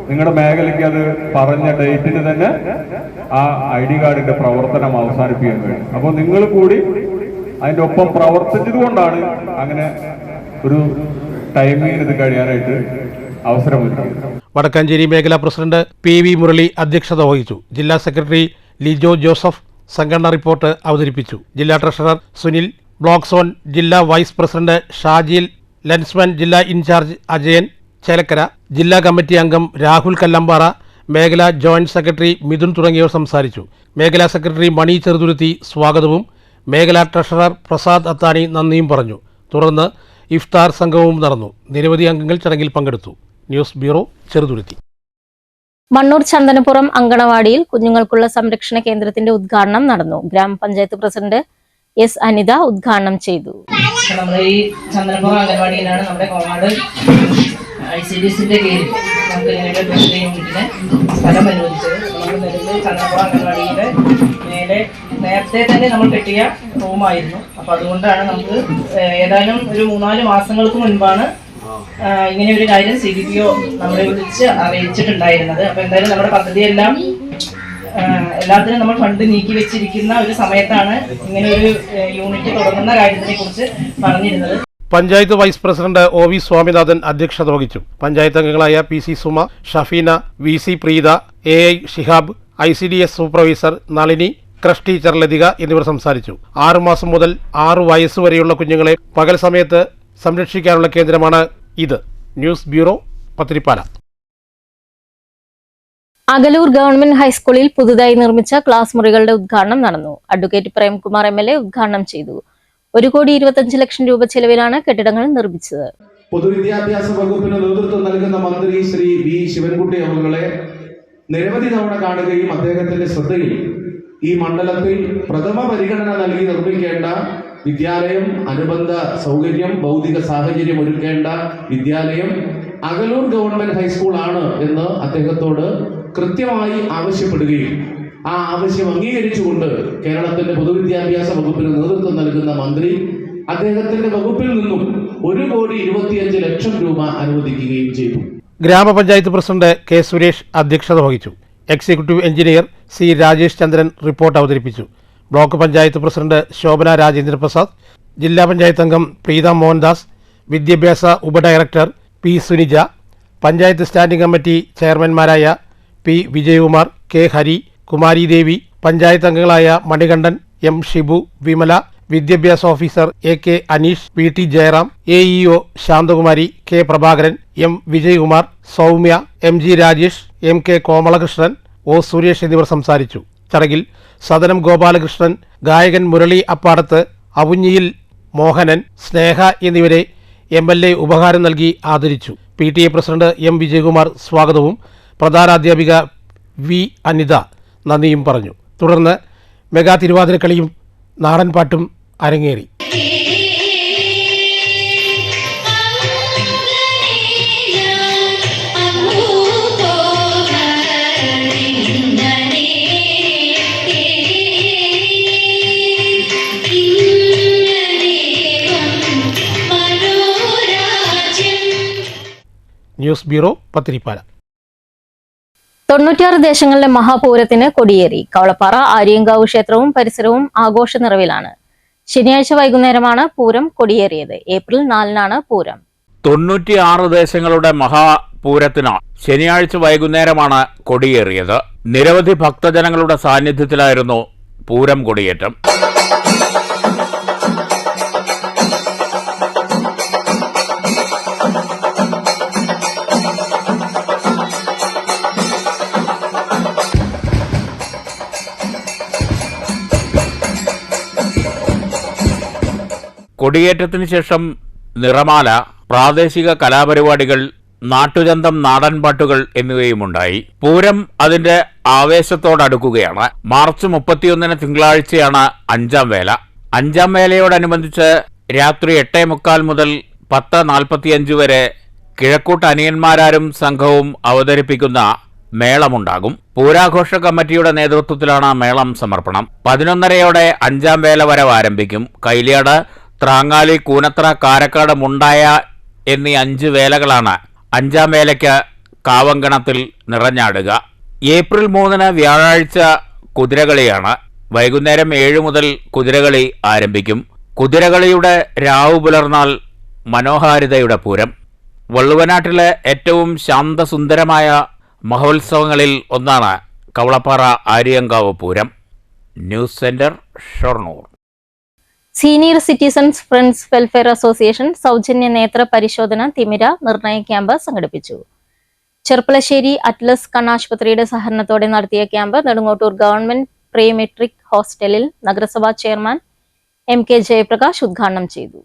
Speaker 9: നിങ്ങളുടെ മേഖലയ്ക്ക് അത് പറഞ്ഞ ഡേറ്റിന് തന്നെ ആ ID കാർഡിന്റെ പ്രവർത്തനം അവസാനിപ്പിക്കാൻ കഴിയും. അപ്പോൾ നിങ്ങൾ കൂടി അതിന്റെ ഒപ്പം പ്രവർത്തിച്ചതുകൊണ്ടാണ് അങ്ങനെ ഒരു ടൈമിങ്ങിന് ഇത് കഴിയാനായിട്ട് അവസരമൊരുക്കിയത്.
Speaker 7: വടക്കാഞ്ചേരി മേഖലാ പ്രസിഡന്റ് PV മുരളി അധ്യക്ഷത വഹിച്ചു. ജില്ലാ സെക്രട്ടറി ലിജോ ജോസഫ് സംഘടനാ റിപ്പോർട്ട് അവതരിപ്പിച്ചു. ജില്ലാ ട്രഷറർ സുനിൽ, ബ്ലോക്ക് സോൺ ജില്ലാ വൈസ് പ്രസിഡന്റ് ഷാജിൽ, ലെൻസ്മാൻ ജില്ലാ ഇൻചാർജ് അജയൻ ചേലക്കര, ജില്ലാ കമ്മിറ്റി അംഗം രാഹുൽ കല്ലമ്പാറ, മേഖലാ ജോയിന്റ് സെക്രട്ടറി മിഥുൻ തുടങ്ങിയവർ സംസാരിച്ചു. മേഖലാ സെക്രട്ടറി മണി ചെറുതുരുത്തി സ്വാഗതവും മേഖലാ ട്രഷറർ പ്രസാദ് അത്താനി നന്ദിയും പറഞ്ഞു. തുടർന്ന് ഇഫ്താർ സംഘവും നടന്നു. നിരവധി അംഗങ്ങൾ ചടങ്ങിൽ പങ്കെടുത്തു. News bureau, Cheruthuruthy.
Speaker 1: മണ്ണൂർ ചന്ദനപുരം അങ്കണവാടിയിൽ കുഞ്ഞുങ്ങൾക്കുള്ള സംരക്ഷണ കേന്ദ്രത്തിന്റെ ഉദ്ഘാടനം നടന്നു. ഗ്രാമപഞ്ചായത്ത് പ്രസിഡന്റ് എസ് അനിത ഉദ്ഘാടനം ചെയ്തു.
Speaker 8: നമ്മുടെ ഈ ചന്ദ്രപുരം അംഗൻവാടിയിലാണ് നമ്മുടെ കോങ്ങാട് ICDSന്റെ കീഴിൽ നമുക്ക് ഇങ്ങനെ ഒരു യൂണിറ്റിന് സ്ഥലം അനുവദിച്ചത്. നമ്മൾ നിലവിൽ ചന്ദ്രപുരം അംഗൻവാടിയുടെ മേലെ നേരത്തെ തന്നെ നമ്മൾ കെട്ടിയ റൂമായിരുന്നു. അപ്പോൾ അതുകൊണ്ടാണ് നമുക്ക് ഏതായാലും ഒരു 3-4 മാസങ്ങൾക്ക് മുൻപാണ് ഇങ്ങനെ ഒരു കാര്യം CDPO നമ്മളെ വിളിച്ച് അറിയിച്ചിട്ടുണ്ടായിരുന്നത്. അപ്പോൾ എന്തായാലും നമ്മുടെ പദ്ധതിയെല്ലാം എല്ലാത്തിനും നമ്മൾ ഫണ്ട് നീക്കി വെച്ചിരിക്കുന്ന ഒരു സമയത്താണ് ഇങ്ങനെ ഒരു യൂണിറ്റ് തുടങ്ങുന്ന കാര്യത്തിനെ കുറിച്ച് പറഞ്ഞിരുന്നത്.
Speaker 7: Panchayat vice president OV Swaminathan അധ്യക്ഷത വഹിച്ചു. പഞ്ചായത്ത് അംഗങ്ങളായ PC Suma, Shafeena, VC Preetha, AI Shihab, ICDS supervisor Nalini, creche teacher Lathika എന്നിവർ സംസാരിച്ചു. 6 മാസം മുതൽ 6 വയസ്സ് വരെയുള്ള കുഞ്ഞുങ്ങളെ പകൽ സമയത്ത് സംരക്ഷിക്കാനുള്ള കേന്ദ്രമാണ് ഇത്. News bureau, Pathirippala.
Speaker 1: Akalur government ഹൈസ്കൂളിൽ പുതുതായി നിർമ്മിച്ച ക്ലാസ് മുറികളുടെ ഉദ്ഘാടനം നടന്നു. അഡ്വക്കേറ്റ് പ്രേംകുമാർ MLA ഉദ്ഘാടനം ചെയ്തു. 1,25,00,000 രൂപ ചെലവിലാണ് കെട്ടിടങ്ങൾ നിർമ്മിച്ചത്.
Speaker 10: പൊതുവിദ്യാഭ്യാസ വകുപ്പിന് നേതൃത്വം നൽകുന്ന മന്ത്രി ശ്രീ V ശിവൻകുട്ടി അവരുടെ നിരവധി തവണ കാണുകയും അദ്ദേഹത്തിന്റെ ശ്രദ്ധയിൽ ഈ മണ്ഡലത്തിൽ പ്രഥമ പരിഗണന നൽകി നിർമ്മിക്കേണ്ട വിദ്യാലയം, അനുബന്ധ സൗകര്യം, ഭൗതിക സാഹചര്യം ഒരുക്കേണ്ട വിദ്യാലയം അകലൂർ ഗവൺമെന്റ് ഹൈസ്കൂൾ ആണ് എന്ന് അദ്ദേഹത്തോട് കൃത്യമായി ആവശ്യപ്പെടുകയും ആ ആവശ്യം അംഗീകരിച്ചുകൊണ്ട് കേരളത്തിന്റെ പൊതുവിദ്യാഭ്യാസ വകുപ്പിന് നേതൃത്വം നൽകുന്ന മന്ത്രി അദ്ദേഹത്തിന്റെ വകുപ്പിൽ നിന്നും 1,25,00,000 രൂപ അനുവദിക്കുകയും ചെയ്തു.
Speaker 7: ഗ്രാമപഞ്ചായത്ത് പ്രസിഡന്റ് K സുരേഷ് അധ്യക്ഷത വഹിച്ചു. Executive engineer C Rajesh Chandran report അവതരിപ്പിച്ചു. ബ്ലോക്ക് പഞ്ചായത്ത് പ്രസിഡന്റ് ശോഭന രാജേന്ദ്ര പ്രസാദ്, ജില്ലാ പഞ്ചായത്ത് അംഗം പ്രീത മോഹൻദാസ്, വിദ്യാഭ്യാസ ഉപഡയറക്ടർ P Suneeja, panchayat standing committee ചെയർമാൻമാരായ P വിജയകുമാർ, K ഹരി, കുമാരി ദേവി, പഞ്ചായത്ത് അംഗങ്ങളായ മണികണ്ഠൻ, M ഷിബു, വിമല, വിദ്യാഭ്യാസ officer AK Aneesh, PT Jayaram, AEO Santhakumari, K Prabhakaran, M Vijayakumar, Soumya, MG Rajesh, MK Komalakrishnan, O Suresh എന്നിവർ സംസാരിച്ചു. ചടങ്ങിൽ സദനം ഗോപാലകൃഷ്ണൻ, ഗായകൻ മുരളി അപ്പാടത്ത്, അവുഞ്ഞിയിൽ മോഹനൻ, സ്നേഹ എന്നിവരെ MLA ഉപഹാരം നൽകി ആദരിച്ചു. PTA പ്രസിഡന്റ് M വിജയകുമാർ സ്വാഗതവും പ്രധാനാധ്യാപിക V അനിത നന്ദിയും പറഞ്ഞു. തുടർന്ന് മെഗാ തിരുവാതിരക്കളിയും നാടൻപാട്ടും അരങ്ങേറി. News bureau, Pathirippala.
Speaker 1: 96 ദേശങ്ങളിലെ മഹാപൂരത്തിന് കൊടിയേറി. കവളപ്പാറ ആര്യങ്കാവ് ക്ഷേത്രവും പരിസരവും ആഘോഷ നിറവിലാണ്. ശനിയാഴ്ച വൈകുന്നേരമാണ് പൂരം കൊടിയേറിയത്. ഏപ്രിൽ 4-നാണ് പൂരം.
Speaker 2: 96 ദേശങ്ങളുടെ മഹാപൂരത്തിന് ശനിയാഴ്ച വൈകുന്നേരമാണ് കൊടിയേറിയത്. നിരവധി ഭക്തജനങ്ങളുടെ സാന്നിധ്യത്തിലായിരുന്നു പൂരം കൊടിയേറ്റം. കൊടിയേറ്റത്തിന് ശേഷം നിറമാല, പ്രാദേശിക കലാപരിപാടികൾ, നാട്ടുചന്തം, നാടൻപാട്ടുകൾ എന്നിവയുമുണ്ടായി. പൂരം അതിന്റെ ആവേശത്തോടടുക്കുകയാണ്. മാർച്ച് 31 തിങ്കളാഴ്ചയാണ് 5-ാം വേല. 5-ാം വേലയോടനുബന്ധിച്ച് രാത്രി 8:45 മുതൽ 10:45 വരെ കിഴക്കൂട്ട് അനിയന്മാരാരും സംഘവും അവതരിപ്പിക്കുന്ന മേളമുണ്ടാകും. പൂരാഘോഷ കമ്മിറ്റിയുടെ നേതൃത്വത്തിലാണ് മേളം സമർപ്പണം. 11:30 5-ാം വേല വരവ് ആരംഭിക്കും. കൈലിയാട്, ത്രാങ്ങാലി, കൂനത്ര, കാരക്കാട്, മുണ്ടായ എന്നീ 5 വേലകളാണ് 5-ാം വേലയ്ക്ക് കാവങ്കണത്തിൽ നിറഞ്ഞാടുക. ഏപ്രിൽ 3 വ്യാഴാഴ്ച കുതിരകളിയാണ്. വൈകുന്നേരം 7 മുതൽ കുതിരകളി ആരംഭിക്കും. കുതിരകളിയുടെ രാവു പുലർന്നാൽ മനോഹാരിതയുടെ പൂരം. വള്ളുവനാട്ടിലെ ഏറ്റവും ശാന്തസുന്ദരമായ മഹോത്സവങ്ങളിൽ ഒന്നാണ് Kavalappara Aryankavu Pooram. News centre, Shoranur.
Speaker 1: Senior citizens friends welfare association സൗജന്യ നേത്ര പരിശോധന തിമിര നിർണയ ക്യാമ്പ് സംഘടിപ്പിച്ചു. ചെർപ്പളശ്ശേരി അറ്റ്ലസ് കണ്ണാശുപത്രിയുടെ സഹകരണത്തോടെ നടത്തിയ camp Nedungottoor government pre metric ഹോസ്റ്റലിൽ നഗരസഭാ ചെയർമാൻ MK ജയപ്രകാശ് ഉദ്ഘാടനം ചെയ്തു.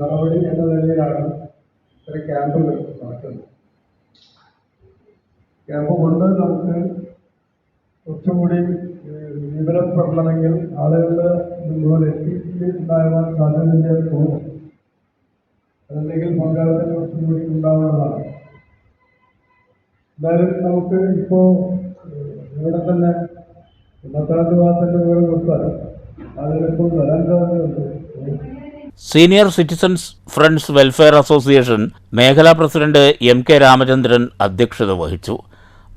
Speaker 5: നടപടി എന്ന നിലയിലാണ് ഇത്തരം ക്യാമ്പുകൾ നടക്കുന്നത്. ക്യാമ്പ് കൊണ്ട് നമുക്ക് കുറച്ചുകൂടി വിവരപ്പെടണമെങ്കിൽ ആളുകളുടെ മുഴുവൻ എത്തിയിട്ടുണ്ടാകാൻ സാധ്യതയില്ല തോന്നും. അതല്ലെങ്കിൽ പങ്കാളിത്തം കുറച്ചും കൂടി ഉണ്ടാവുന്നതാണ്. എന്തായാലും നമുക്ക് ഇപ്പോൾ ഇവിടെ തന്നെ പത്താം ഭാഗത്തിൻ്റെ വിവരം കൊടുത്താൽ ആളുകളിപ്പോൾ വരാൻ സാധ്യതയുണ്ട്.
Speaker 2: Senior citizens friends welfare association മേഖലാ പ്രസിഡന്റ് MK രാമചന്ദ്രൻ അധ്യക്ഷത വഹിച്ചു.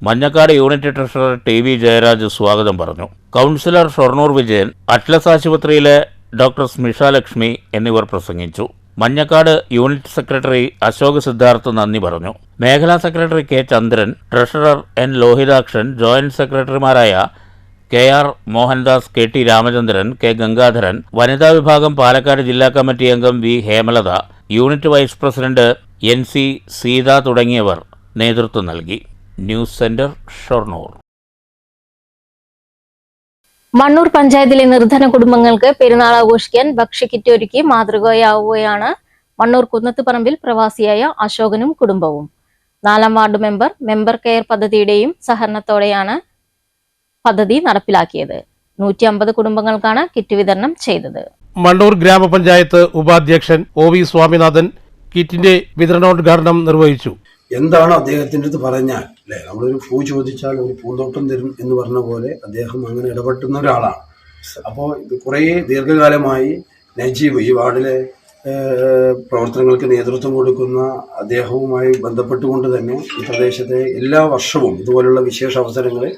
Speaker 2: Manjakkad unit treasurer TV Jayaraj സ്വാഗതം പറഞ്ഞു. കൗൺസിലർ ഷൊർണൂർ വിജയൻ, അറ്റ്ലസ് ആശുപത്രിയിലെ ഡോക്ടർ സ്മിഷ ലക്ഷ്മി എന്നിവർ പ്രസംഗിച്ചു. മഞ്ഞക്കാട് യൂണിറ്റ് സെക്രട്ടറി അശോക് സിദ്ധാർത്ഥ് നന്ദി പറഞ്ഞു. മേഖലാ secretary K Chandran, treasurer N Lohithakshan, joint സെക്രട്ടറിമാരായ KR Mohandas, KT Ramachandran, K Gangadharan, വനിതാ വിഭാഗം പാലക്കാട് ജില്ലാ കമ്മിറ്റി അംഗം V Hemalatha, unit vice president NC Seetha തുടങ്ങിയവർ നേതൃത്വം നൽകി. News centre, Shoranur.
Speaker 1: മണ്ണൂർ പഞ്ചായത്തിലെ നിർധന കുടുംബങ്ങൾക്ക് പെരുന്നാൾ ആഘോഷിക്കാൻ ഭക്ഷ്യക്കിറ്റ് ഒരുക്കി മാതൃകയാവുകയാണ് മണ്ണൂർ കുന്നത്തുപറമ്പിൽ പ്രവാസിയായ അശോകനും കുടുംബവും. 4ാം വാർഡ് മെമ്പർ കെയർ പദ്ധതിയുടെയും സഹകരണത്തോടെയാണ് പദ്ധതി നടപ്പിലാക്കിയത്. 150 കുടുംബങ്ങൾക്കാണ് കിറ്റ് വിതരണം ചെയ്തത്.
Speaker 7: മണ്ണൂർ ഗ്രാമപഞ്ചായത്ത് ഉപാധ്യക്ഷൻ OV സ്വാമിനാഥൻ കിറ്റിന്റെ വിതരണോദ്ഘാടനം നിർവഹിച്ചു.
Speaker 11: എന്താണ് അദ്ദേഹത്തിൻ്റെ അടുത്ത് പറഞ്ഞാൽ അല്ലേ, നമ്മളൊരു പൂ ചോദിച്ചാൽ ഒരു പൂന്തോട്ടം തരും എന്ന് പറഞ്ഞ പോലെ അദ്ദേഹം അങ്ങനെ ഇടപെട്ടുന്ന ഒരാളാണ്. അപ്പോൾ ഇത് കുറേ ദീർഘകാലമായി നജീബ് ഈ വാർഡിലെ പ്രവർത്തനങ്ങൾക്ക് നേതൃത്വം കൊടുക്കുന്ന അദ്ദേഹവുമായി ബന്ധപ്പെട്ടുകൊണ്ട് തന്നെ ഈ പ്രദേശത്തെ എല്ലാ വർഷവും ഇതുപോലുള്ള വിശേഷ അവസരങ്ങളിൽ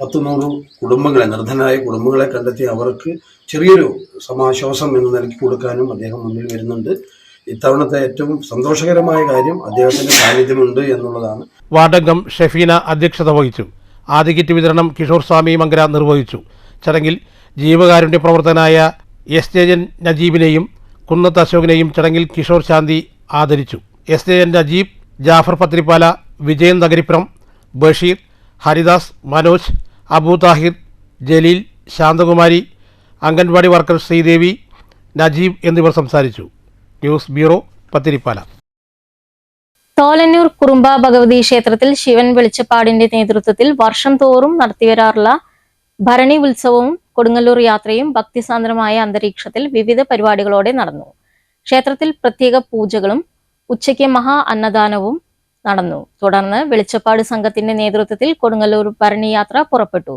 Speaker 11: 100 കുടുംബങ്ങളെ, നിർധനരായ കുടുംബങ്ങളെ കണ്ടെത്തി അവർക്ക് ചെറിയൊരു സമാശ്വാസം എന്ന നിലയ്ക്ക് കൊടുക്കാനും അദ്ദേഹം മുന്നിൽ വരുന്നുണ്ട്. ഇത്തവണത്തെ ഏറ്റവും സന്തോഷകരമായ കാര്യം അദ്ദേഹത്തിന്റെ സാന്നിധ്യമുണ്ട് എന്നുള്ളതാണ്.
Speaker 7: വാർഡംഗം ഷെഫീന അധ്യക്ഷത വഹിച്ചു. ആദ്യ കിറ്റ് വിതരണം കിഷോർ സ്വാമി മങ്കര നിർവഹിച്ചു. ചടങ്ങിൽ ജീവകാരുണ്യ പ്രവർത്തകനായ SJ നജീബിനെയും കുന്നത്ത് അശോകിനെയും ചടങ്ങിൽ കിഷോർ ശാന്തി ആദരിച്ചു. SJ നജീബ്, ജാഫർ പത്രിപ്പാല, വിജയൻ നഗരിപ്പുറം, ബഷീർ, ഹരിദാസ്, മനോജ്, അബു താഹിർ, ജലീൽ, ശാന്തകുമാരി, അംഗൻവാടി വർക്കർ ശ്രീദേവി, നജീബ് എന്നിവർ സംസാരിച്ചു. News bureau, Pathirippala.
Speaker 1: തോലന്നൂർ കുറുമ്പ ഭഗവതി ക്ഷേത്രത്തിൽ ശിവൻ വെളിച്ചപ്പാടിന്റെ നേതൃത്വത്തിൽ വർഷം തോറും നടത്തിവരാറുള്ള ഭരണി ഉത്സവവും കൊടുങ്ങല്ലൂർ യാത്രയും ഭക്തിസാന്ദ്രമായ അന്തരീക്ഷത്തിൽ വിവിധ പരിപാടികളോടെ നടന്നു. ക്ഷേത്രത്തിൽ പ്രത്യേക പൂജകളും ഉച്ചയ്ക്ക് മഹാ അന്നദാനവും നടന്നു. തുടർന്ന് വെളിച്ചപ്പാട് സംഘത്തിന്റെ നേതൃത്വത്തിൽ കൊടുങ്ങല്ലൂർ ഭരണി യാത്ര പുറപ്പെട്ടു.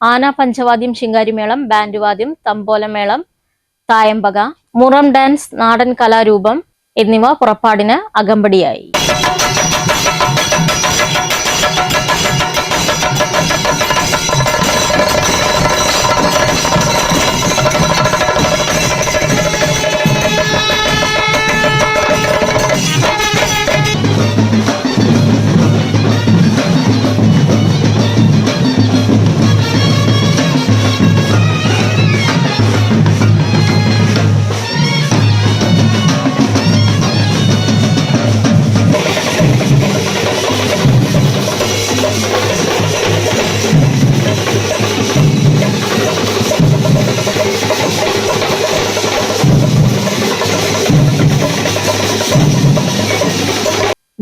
Speaker 1: ആന, പഞ്ചവാദ്യം, ശിങ്കാരിമേളം, ബാൻഡ് വാദ്യം, തമ്പോലമേളം, തായമ്പക, മുറം ഡാൻസ്, നാടൻ കലാരൂപം എന്നിവ പുറപ്പാടിന് അകമ്പടിയായി.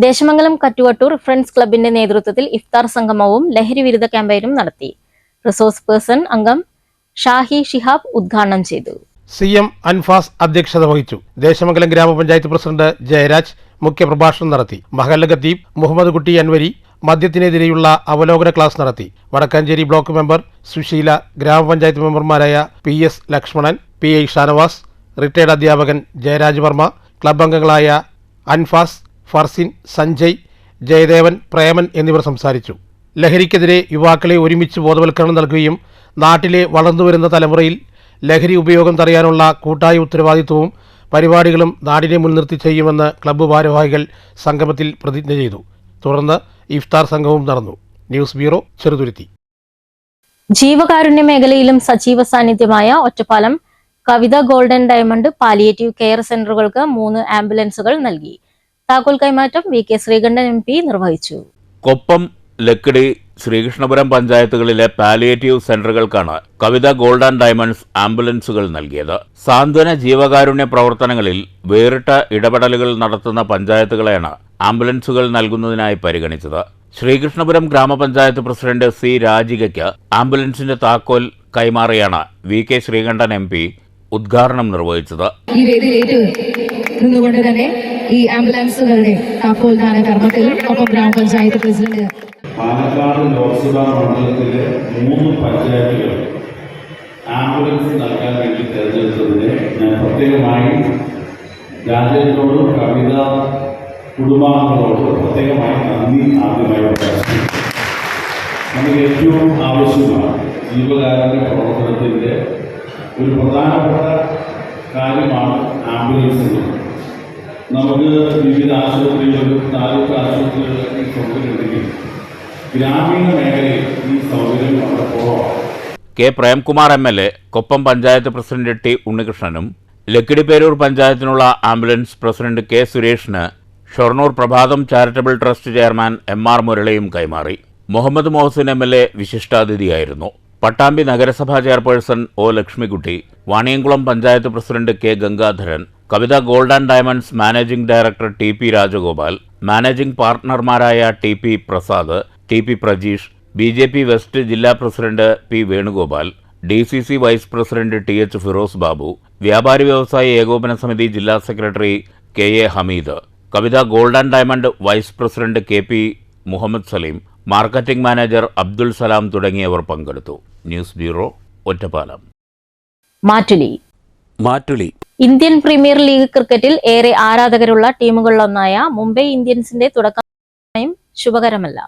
Speaker 1: ദേശമംഗലം കറ്റുവട്ടൂർ ഫ്രണ്ട്സ് ക്ലബിന്റെ നേതൃത്വത്തിൽ ഇഫ്താർ സംഗമവും ലഹരി വിരുദ്ധ ക്യാമ്പയിനും നടത്തി. റിസോഴ്സ് പേഴ്സൺ അംഗം ഷാഹി ഷിഹാബ് ഉദ്ഘാടനം ചെയ്തു.
Speaker 7: CM അൻഫാസ് അധ്യക്ഷത വഹിച്ചു. ദേശമംഗലം ഗ്രാമപഞ്ചായത്ത് പ്രസിഡന്റ് ജയരാജ് മുഖ്യപ്രഭാഷണം നടത്തി. മഹല്ല് ഖത്തീബ് മുഹമ്മദ് കുട്ടി അൻവരി മദ്യത്തിനെതിരെയുള്ള അവലോകന ക്ലാസ് നടത്തി. വടക്കാഞ്ചേരി ബ്ലോക്ക് മെമ്പർ സുശീല, ഗ്രാമപഞ്ചായത്ത് മെമ്പർമാരായ PS Lakshmanan, PI Shanavas, retired അധ്യാപകൻ ജയരാജ് വർമ്മ, ക്ലബ് അംഗങ്ങളായ അൻഫാസ്, ഫർസിൻ, സഞ്ജയ്, ജയദേവൻ, പ്രേമൻ എന്നിവർ സംസാരിച്ചു. ലഹരിക്കെതിരെ യുവാക്കളെ ഒരുമിച്ച് ബോധവൽക്കരണം നൽകുകയും നാട്ടിലെ വളർന്നുവരുന്ന തലമുറയിൽ ലഹരി ഉപയോഗം തടയാനുള്ള കൂട്ടായ ഉത്തരവാദിത്വവും പരിപാടികളും നാടിനെ മുൻനിർത്തി ചെയ്യുമെന്ന് ക്ലബ്ബ് ഭാരവാഹികൾ സംഗമത്തിൽ പ്രതിജ്ഞ ചെയ്തു. തുടർന്ന് ഇഫ്താർ സംഘവും നടന്നു. News bureau, Cheruthuruthy.
Speaker 1: ജീവകാരുണ്യ മേഖലയിലും സജീവ സാന്നിധ്യമായ ഒറ്റപ്പാലം കവിത ഗോൾഡൻ ഡയമണ്ട് പാലിയേറ്റീവ് കെയർ സെന്ററുകൾക്ക് 3 ആംബുലൻസുകൾ നൽകി. താക്കോൽ കൈമാറ്റം VK ശ്രീകണ്ഠൻ MP നിർവഹിച്ചു.
Speaker 2: കൊപ്പം, ലക്കിടി, ശ്രീകൃഷ്ണപുരം പഞ്ചായത്തുകളിലെ പാലിയേറ്റീവ് സെന്ററുകൾക്കാണ് കവിത ഗോൾഡ് ആൻഡ് ഡയമണ്ട്സ് ആംബുലൻസുകൾ നൽകിയത്. സാന്ത്വന ജീവകാരുണ്യ പ്രവർത്തനങ്ങളിൽ വേറിട്ട ഇടപെടലുകൾ നടത്തുന്ന പഞ്ചായത്തുകളെയാണ് ആംബുലൻസുകൾ നൽകുന്നതിനായി പരിഗണിച്ചത്. ശ്രീകൃഷ്ണപുരം ഗ്രാമപഞ്ചായത്ത് പ്രസിഡന്റ് സി രാജികയ്ക്ക് ആംബുലൻസിന്റെ താക്കോൽ കൈമാറിയാണ് VK ശ്രീകണ്ഠൻ MP ഉദ്ഘാടനം നിർവഹിച്ചത്.
Speaker 12: ഈ വേദിയിലേക്ക് നിന്നുകൊണ്ട് തന്നെ ഈ ആംബുലൻസുകളുടെ താക്കോൽദാന കർമ്മത്തിൽ ഒപ്പം ഗ്രാമപഞ്ചായത്ത് പ്രസിഡന്റ്
Speaker 5: പാലക്കാട് ലോക്സഭാ മണ്ഡലത്തിലെ 3 പഞ്ചായത്തുകൾ ആംബുലൻസ് നൽകാൻ വേണ്ടി തിരഞ്ഞെടുത്തതിന് ഞാൻ പ്രത്യേകമായി രാജേന്ദ്രനോടും കവിത കുടുംബാംഗങ്ങളോടും പ്രത്യേകമായി നന്ദി ആദ്യമായി പ്രകാശിപ്പിക്കുന്നു. നമുക്ക് ഏറ്റവും ആവശ്യമാണ് ജീവകാരുണ്യ പ്രവർത്തനത്തിൻ്റെ ഒരു പ്രധാനപ്പെട്ട കാര്യമാണ് ആംബുലൻസുകൾ. നമുക്ക് വിവിധ ആശുപത്രികളിലും താലൂക്ക് ആശുപത്രികളിലും ഈ സൗകര്യമുണ്ടെങ്കിൽ ഗ്രാമീണ മേഖലയിൽ ഈ സൗകര്യം വളരെ കുറവാണ്.
Speaker 2: K Premkumar MLA, Koppam panchayat president T ഉണ്ണികൃഷ്ണനും ലക്കിടിപ്പേരൂർ പഞ്ചായത്തിനുള്ള ആംബുലൻസ് പ്രസിഡന്റ് K സുരേഷിന് Shoranur Prabhatham charitable trust chairman MR മുരളിയും കൈമാറി. മുഹമ്മദ് മോഹസിൻ MLA വിശിഷ്ടാതിഥിയായിരുന്നു. പട്ടാമ്പി നഗരസഭാ ചെയർപേഴ്സൺ O ലക്ഷ്മിക്കുട്ടി, Vaniyamkulam panchayat president K Gangadharan, Kavitha gold and diamonds managing director TP Rajagopal, managing പാർട്ട്ണർമാരായ TP Prasad, TP Prajeesh, BJP west ജില്ലാ president P Venugopal, DCC vice president TH Firoz Babu, വ്യാപാരി വ്യവസായ ഏകോപന സമിതി ജില്ലാ secretary KA Hameed, Kavitha gold and diamond vice president KP Muhammad Saleem, marketing manager Abdul Salam തുടങ്ങിയവർ പങ്കെടുത്തു. News bureau, Ottapalam.
Speaker 1: മാറ്റുലി ഇന്ത്യൻ പ്രീമിയർ ലീഗ് ക്രിക്കറ്റിൽ ഏറെ ആരാധകരുള്ള ടീമുകളിലൊന്നായ മുംബൈ ഇന്ത്യൻസിന്റെ തുടക്കം ശുഭകരമല്ല.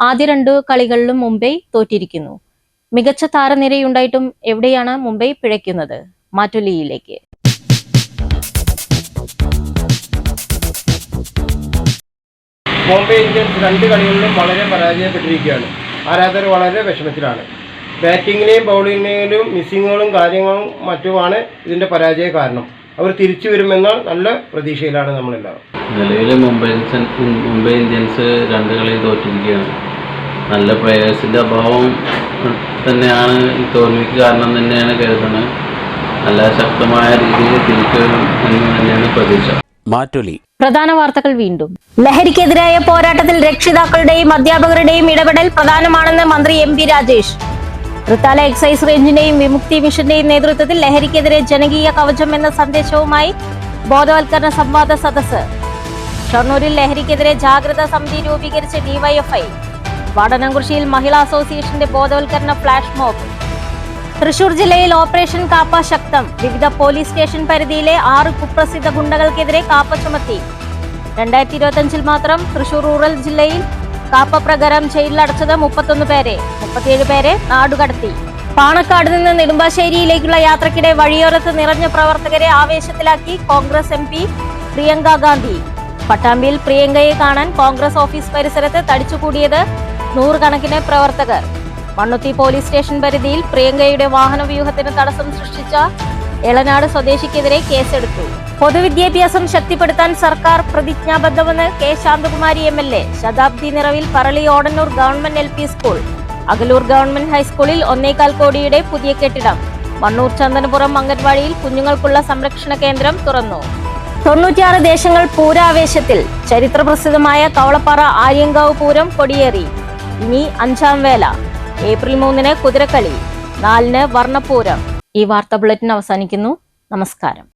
Speaker 1: ആദ്യ 2 കളികളിലും മുംബൈ തോറ്റിരിക്കുന്നു. മികച്ച താരനിരയുണ്ടായിട്ടും എവിടെയാണ് മുംബൈ പിഴയ്ക്കുന്നത്? മാറ്റുലിയിലേക്ക്.
Speaker 13: മുംബൈ ഇന്ത്യൻസ് 2 കളികളിലും വളരെ പരാജയപ്പെട്ടിരിക്കുകയാണ്. ആരാധകർ വളരെ വിഷമത്തിലാണ്. ബാറ്റിങ്ങിലെയും ബൗളിങ്ങിലും മിസ്സിങ്ങുകളും കാര്യങ്ങളും മറ്റുമാണ് ഇതിൻ്റെ പരാജയ കാരണം. അവർ തിരിച്ചു വരുമെന്ന നല്ല പ്രതീക്ഷയിലാണ് നമ്മളെല്ലാവരും.
Speaker 14: നിലവിൽ മുംബൈ ഇന്ത്യൻസ് 2 കളിയിൽ തോറ്റിരിക്കുകയാണ്. നല്ല പ്ലെയേഴ്സിൻ്റെ അഭാവം തന്നെയാണ് ഈ തോൽവിക്ക് കാരണം തന്നെയാണ് കരുതുന്നത്. നല്ല ശക്തമായ രീതിയിൽ തിരിച്ചു വരും എന്ന് തന്നെയാണ് പ്രതീക്ഷ.
Speaker 1: പ്രധാന വാർത്തകൾ വീണ്ടും. ലഹരിക്കെതിരായ പോരാട്ടത്തിൽ രക്ഷിതാക്കളുടെയും അധ്യാപകരുടെയും ഇടപെടൽ പ്രധാനമാണെന്ന് മന്ത്രി MP രാജേഷ്. തൃത്താല എക്സൈസ് റേഞ്ചിന്റെയും വിമുക്തി മിഷന്റെയും നേതൃത്വത്തിൽ ലഹരിക്കെതിരെ ജനകീയ കവചം എന്ന സന്ദേശവുമായി ബോധവൽക്കരണ സംവാദ സദസ്സ്. ഷൊർണൂരിൽ ലഹരിക്കെതിരെ ജാഗ്രതാ സമിതി രൂപീകരിച്ച DYFI. വാടനംകുറിശ്ശിയിൽ മഹിളാ അസോസിയേഷന്റെ ബോധവൽക്കരണ ഫ്ലാഷ് മോബ്. തൃശൂർ ജില്ലയിൽ ഓപ്പറേഷൻ കാപ്പ ശക്തം. വിവിധ പോലീസ് സ്റ്റേഷൻ പരിധിയിലെ 6 കുപ്രസിദ്ധ ഗുണ്ടകൾക്കെതിരെ കാപ്പ ചുമത്തി. 2025 മാത്രം തൃശൂർ റൂറൽ ജില്ലയിൽ കാപ്പ പ്രകാരം ജയിലിലടച്ചത് 31 പേരെ. 37 പേരെ നാടുകടത്തി. പാണക്കാട് നിന്ന് നെടുമ്പാശ്ശേരിയിലേക്കുള്ള യാത്രക്കിടെ വഴിയോരത്ത് നിറഞ്ഞ പ്രവർത്തകരെ ആവേശത്തിലാക്കി കോൺഗ്രസ് MP പ്രിയങ്ക ഗാന്ധി. പട്ടാമ്പിയിൽ പ്രിയങ്കയെ കാണാൻ കോൺഗ്രസ് ഓഫീസ് പരിസരത്ത് തടിച്ചുകൂടിയത് 100 കണക്കിന് പ്രവർത്തകർ. മണ്ണുത്തി പോലീസ് സ്റ്റേഷൻ പരിധിയിൽ പ്രിയങ്കയുടെ വാഹനവ്യൂഹത്തിന് തടസ്സം സൃഷ്ടിച്ച എളനാട് സ്വദേശിക്കെതിരെ കേസെടുത്തു. പൊതുവിദ്യാഭ്യാസം ശക്തിപ്പെടുത്താൻ സർക്കാർ പ്രതിജ്ഞാബദ്ധമെന്ന് K ശാന്തകുമാരി MLA. ശതാബ്ദി നിറവിൽ Parali Odannur government LP school. Akalur government ഹൈസ്കൂളിൽ 1.25 കോടിയുടെ പുതിയ കെട്ടിടം. മണ്ണൂർ ചന്ദനപുരം അംഗൻവാടിയിൽ കുഞ്ഞുങ്ങൾക്കുള്ള സംരക്ഷണ കേന്ദ്രം തുറന്നു. 96 ദേശങ്ങൾ പൂരാവേശത്തിൽ. ചരിത്രപ്രസിദ്ധമായ കവളപ്പാറ ആര്യങ്കാവ് പൂരം കൊടിയേറി. ഇനി 5ാം വേല. ഏപ്രിൽ 3-ന് കുതിരക്കളി, 4-ന് വർണ്ണപ്പൂരം. ഈ വാർത്താ ബുള്ളറ്റിൻ അവസാനിക്കുന്നു. നമസ്കാരം.